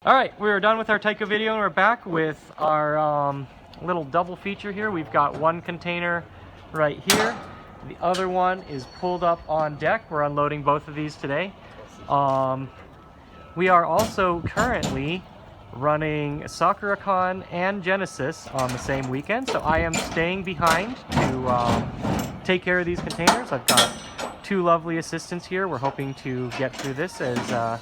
Alright, we're done with our Taiko video and we're back with our little double feature here. We've got one container right here. The other one is pulled up on deck. We're unloading both of these today. We are also currently running Sakura-Con and Genesis on the same weekend, so I am staying behind to take care of these containers. I've got two lovely assistants here. We're hoping to get through this as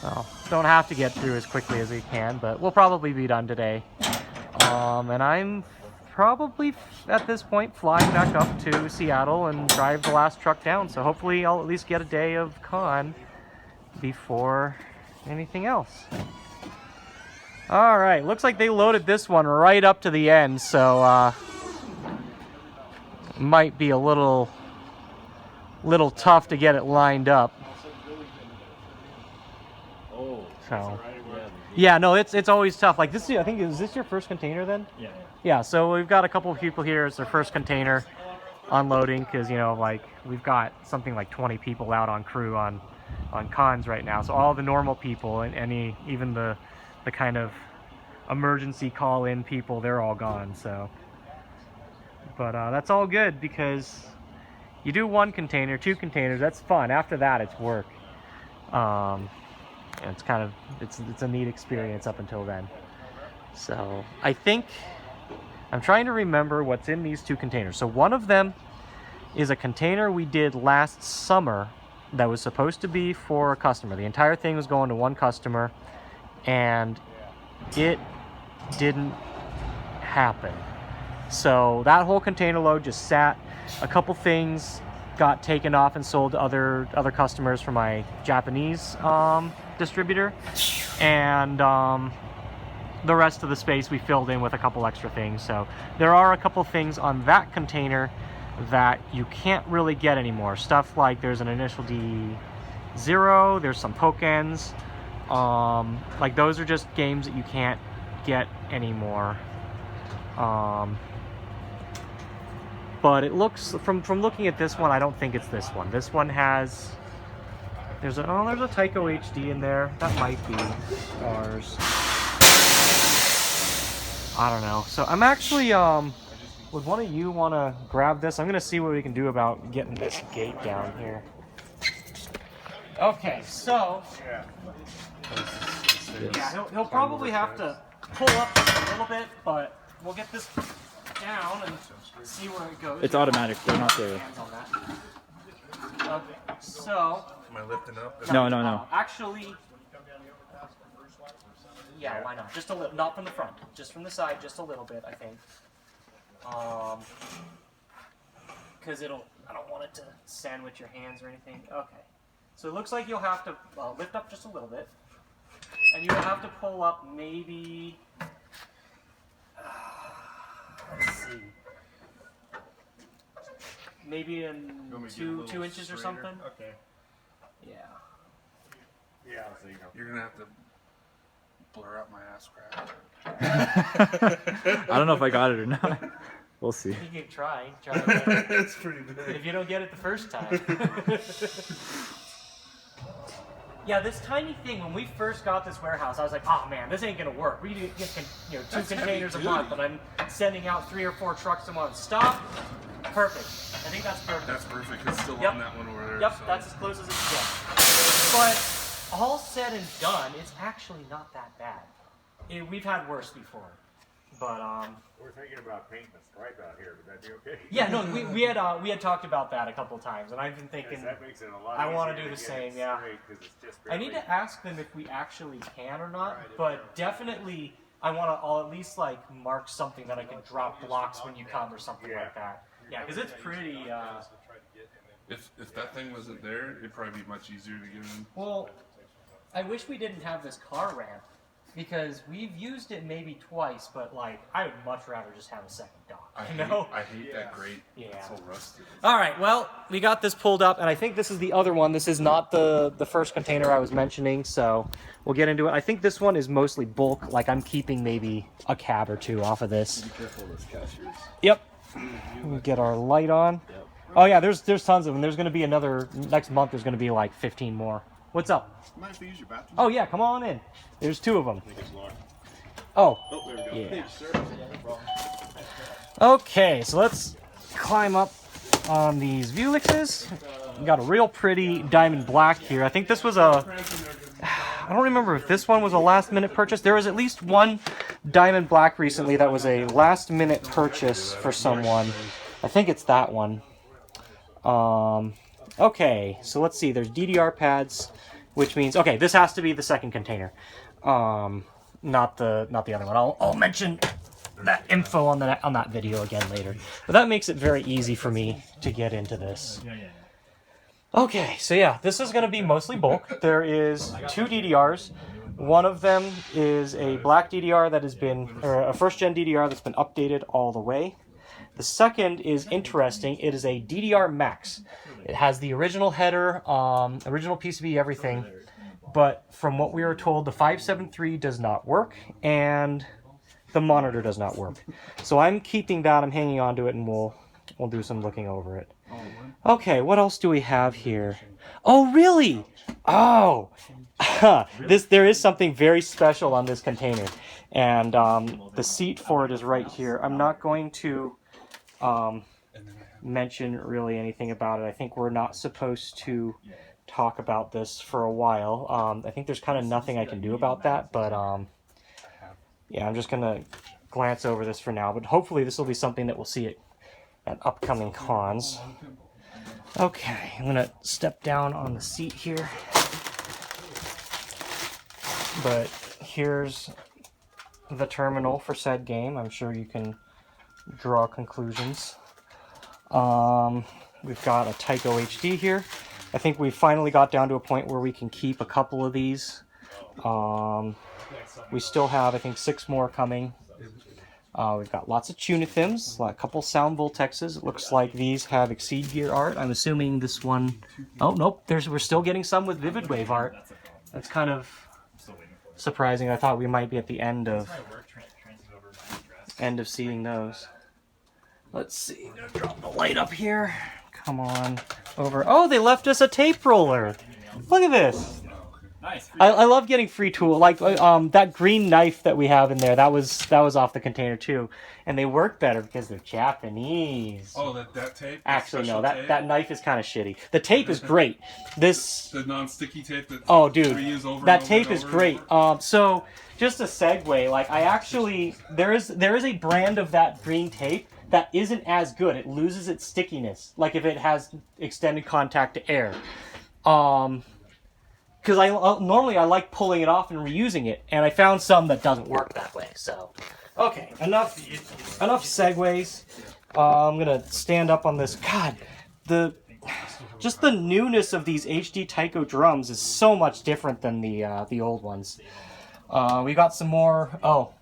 well, don't have to get through as quickly as we can, but we'll probably be done today. And I'm probably at this point flying back up to Seattle and drive the last truck down, so hopefully I'll at least get a day of con before anything else. Alright, looks like they loaded this one right up to the end, so might be a little tough to get it lined up. So, yeah, no, it's always tough. Like this, I think, is this your first container then? Yeah. Yeah, so we've got a couple of people here. It's their first container unloading because, you know, like we've got something like 20 people out on crew on cons right now. So all the normal people and even the kind of emergency call-in people, they're all gone. So, but that's all good because you do one container, two containers, that's fun. After that, it's work. It's kind of, it's a neat experience up until then. So I think, I'm trying to remember what's in these two containers. So one of them is a container we did last summer that was supposed to be for a customer. The entire thing was going to one customer and it didn't happen. So that whole container load just sat. A couple things got taken off and sold to other customers from my Japanese distributor, and the rest of the space we filled in with a couple extra things. So there are a couple things on that container that you can't really get anymore. Stuff like there's an initial D0, there's some Pokens, like those are just games that you can't get anymore. But it looks, from looking at this one, I don't think it's this one. This one has, there's a Taiko HD in there. That might be ours. I don't know. So I'm actually, would one of you want to grab this? I'm going to see what we can do about getting this gate down here. Okay, so, yeah, he'll probably have to pull up just a little bit, but we'll get this down and see where it goes. It's automatic, they're not there. Okay, so... Am I lifting up? No. Actually... Yeah, why not? Just a little, not from the front. Just from the side, just a little bit, I think. Because I don't want it to sandwich your hands or anything. Okay. So it looks like you'll have to lift up just a little bit. And you'll have to pull up maybe... let's see. Maybe in two inches or something? Okay. Yeah. Yeah, so you're gonna have to blur up my ass crack. I don't know if I got it or not. We'll see. You can try again. It's pretty big. If you don't get it the first time. Yeah, this tiny thing, when we first got this warehouse, I was like, oh man, this ain't gonna work. We get 2 containers a month, and I'm sending out 3 or 4 trucks a month. Stop. Perfect. I think that's perfect. That's perfect. It's still on that one over there. Yep, so. that's as close as it can get. But all said and done, it's actually not that bad. We've had worse before. But we're thinking about painting a stripe out here. Would that be okay? yeah, no, we had talked about that a couple of times, and I've been thinking that makes it a lot I want to easier do the get it same. Yeah. straight, 'cause it's just I need to ask them if we actually can or not, but definitely I want to. I'll at least like mark something that I can drop blocks when you come or something like that. Yeah, because it's pretty. If that thing wasn't there, it'd probably be much easier to get in. Well, I wish we didn't have this car ramp because we've used it maybe twice, but like I would much rather just have a second dock. I hate that grate. Yeah. It's so rusted. All right, well, we got this pulled up, and I think this is the other one. This is not the first container I was mentioning, so we'll get into it. I think this one is mostly bulk. Like I'm keeping maybe a cab or 2 off of this. Be careful of those cashiers. Yep. We'll get our light on. Yep. Oh yeah, there's tons of them. There's going to be another, next month there's going to be like 15 more. What's up? Mind if I use your bathroom? Oh yeah, come on in. There's 2 of them. I think it's locked. Oh. Oh, there we go. Yeah. Thanks, sir. Okay, so let's climb up on these Vuelixes. We got a real pretty diamond black here. I think this was a... I don't remember if this one was a last-minute purchase. There was at least one diamond black recently that was a last-minute purchase for someone. I think it's that one. Okay, so let's see. There's DDR pads, which means... Okay, this has to be the second container. Not the other one. I'll mention that info on that video again later. But that makes it very easy for me to get into this. Okay, so yeah, this is going to be mostly bulk. There is 2 DDRs. One of them is a black DDR that has been, or a first-gen DDR that's been updated all the way. The second is interesting. It is a DDRMAX. It has the original header, original PCB, everything. But from what we were told, the 573 does not work, and the monitor does not work. So I'm keeping that. I'm hanging on to it, and we'll do some looking over it. Okay, what else do we have here? Oh, really? Oh, there is something very special on this container, and the seat for it is right here. I'm not going to mention really anything about it. I think we're not supposed to talk about this for a while. I think there's kind of nothing I can do about that, but yeah, I'm just gonna glance over this for now, but hopefully this will be something that we'll see at upcoming cons. Okay, I'm gonna step down on the seat here, but here's the terminal for said game. I'm sure you can draw conclusions. We've got a Taiko HD here. I think we finally got down to a point where we can keep a couple of these. We still have, I think, 6 more coming. We've got lots of CHUNITHMs, a couple sound Voltexes. It looks like these have Exceed Gear art. I'm assuming this one... Oh, nope, we're still getting some with Vivid Wave art. That's kind of surprising. I thought we might be at the end of seeing those. Let's see, I'm gonna drop the light up here. Come on over. Oh, they left us a tape roller. Look at this. Nice. I love getting free tool. Like that green knife that we have in there. That was off the container too, and they work better because they're Japanese. Oh, that tape? Actually, no. That knife is kind of shitty. The tape is great. The non-sticky tape that we use over that and tape over is and great. over. So just a segue. Like there is a brand of that green tape that isn't as good. It loses its stickiness. Like if it has extended contact to air. Because normally I like pulling it off and reusing it, and I found some that doesn't work that way. So, okay, enough segues. I'm gonna stand up on this. God, just the newness of these HD Taiko drums is so much different than the old ones. We got some more. Oh,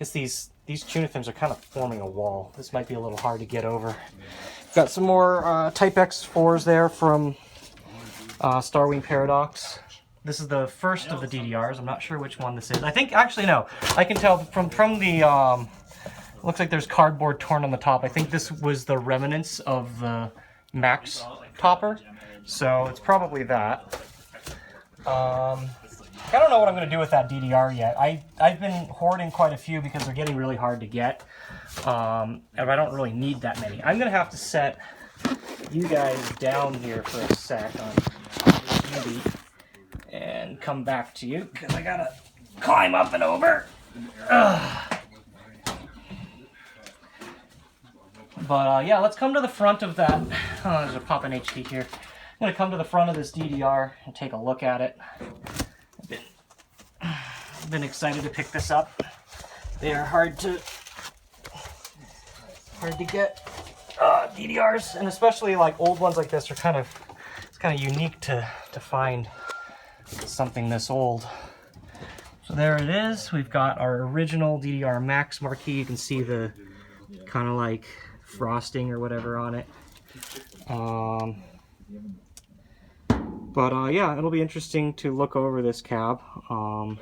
it's these CHUNITHMs are kind of forming a wall. This might be a little hard to get over. Got some more Type X4s there from Starwing Paradox. This is the first of the DDRs. I'm not sure which one this is. I think, actually, no. I can tell from the, looks like there's cardboard torn on the top. I think this was the remnants of the Max topper. So it's probably that. I don't know what I'm going to do with that DDR yet. I've been hoarding quite a few because they're getting really hard to get. And I don't really need that many. I'm going to have to set you guys down here for a sec on jubeat and come back to you because I gotta climb up and over. But yeah, let's come to the front of that. Oh, there's a pop-in HD here. I'm gonna come to the front of this DDR and take a look at it. I've been excited to pick this up. They are hard to get DDRs, and especially like old ones like this are kind of unique to find something this old. So there it is. We've got our original DDRMAX marquee. You can see the kind of like frosting or whatever on it. But yeah, it'll be interesting to look over this cab. You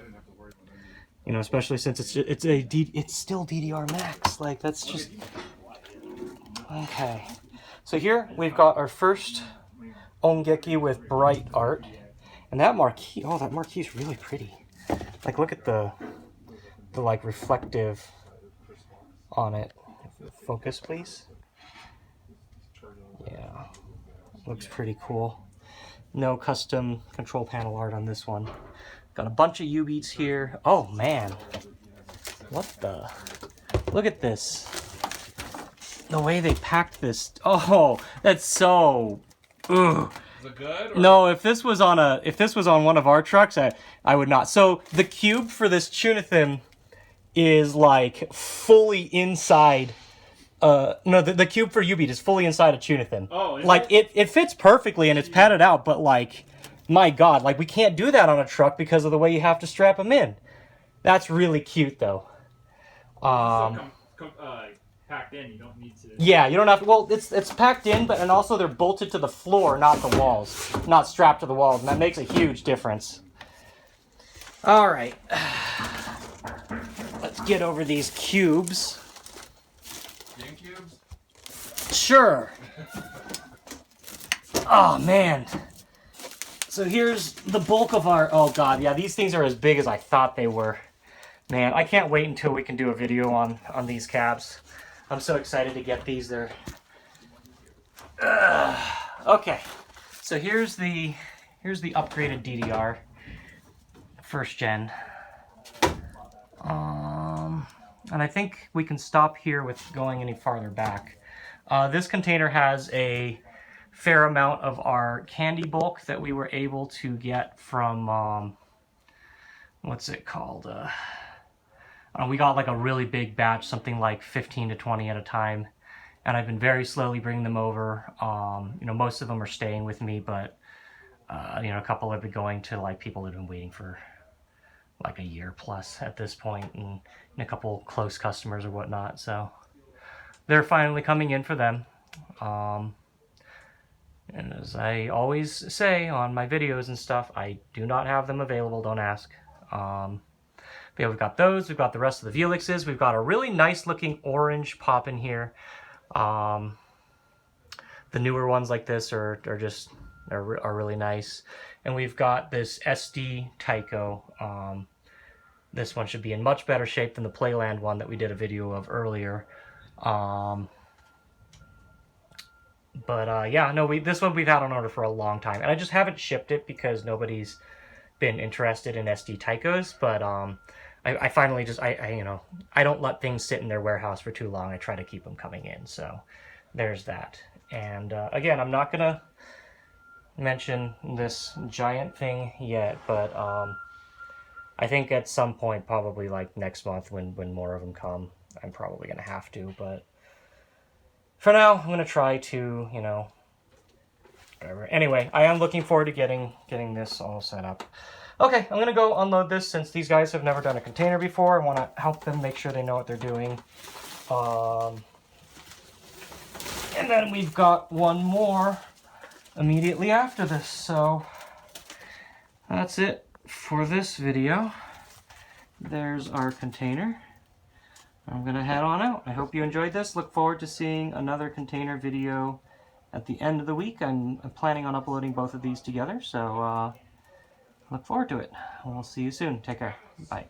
know, especially since it's still DDRMAX. Like that's just okay. So here we've got our first Ongeki with bright art. And that marquee, oh, that marquee is really pretty. Like, look at the like reflective on it. Focus, please. Yeah, looks pretty cool. No custom control panel art on this one. Got a bunch of U-beats here. Oh man, what the? Look at this. The way they packed this. Oh, that's so. Ugh. Is it good? Or? No, if this was on one of our trucks, I would not. So the cube for this CHUNITHM is like fully inside. No, the cube for U-beat is fully inside a CHUNITHM. Oh, is like it fits perfectly and it's padded out, but like, my God, like we can't do that on a truck because of the way you have to strap them in. That's really cute though. Packed in, you don't need to. Yeah, you don't have to. Well, it's packed in, but and also they're bolted to the floor, not the walls, not strapped to the walls, and that makes a huge difference. All right, let's get over these cubes. Game cubes? Sure. Oh man. So here's the bulk of our. Oh God, yeah, these things are as big as I thought they were. Man, I can't wait until we can do a video on these cabs. I'm so excited to get these. They're okay. So here's the upgraded DDR, first gen. And I think we can stop here with going any farther back. This container has a fair amount of our candy bulk that we were able to get from what's it called? We got like a really big batch, something like 15 to 20 at a time, and I've been very slowly bringing them over. You know, most of them are staying with me, but you know, a couple have been going to like people that have been waiting for like a year plus at this point, and a couple close customers or whatnot. So they're finally coming in for them. And as I always say on my videos and stuff, I do not have them available. Don't ask. But yeah, we've got those. We've got the rest of the Velixes. We've got a really nice looking orange pop in here. The newer ones like this are really nice. And we've got this SD Taiko. This one should be in much better shape than the Playland one that we did a video of earlier. Yeah, no, this one we've had on order for a long time, and I just haven't shipped it because nobody's been interested in SD Taikos. But I finally just you know, I don't let things sit in their warehouse for too long. I try to keep them coming in. So there's that. And again, I'm not gonna mention this giant thing yet, but I think at some point, probably like next month when more of them come, I'm probably gonna have to. But for now, I'm gonna try to, you know, whatever. Anyway, I am looking forward to getting this all set up. Okay, I'm gonna go unload this since these guys have never done a container before. I want to help them make sure they know what they're doing. And then we've got one more immediately after this. So that's it for this video. There's our container. I'm gonna head on out. I hope you enjoyed this. Look forward to seeing another container video at the end of the week. I'm planning on uploading both of these together, so look forward to it. We'll see you soon. Take care. Bye.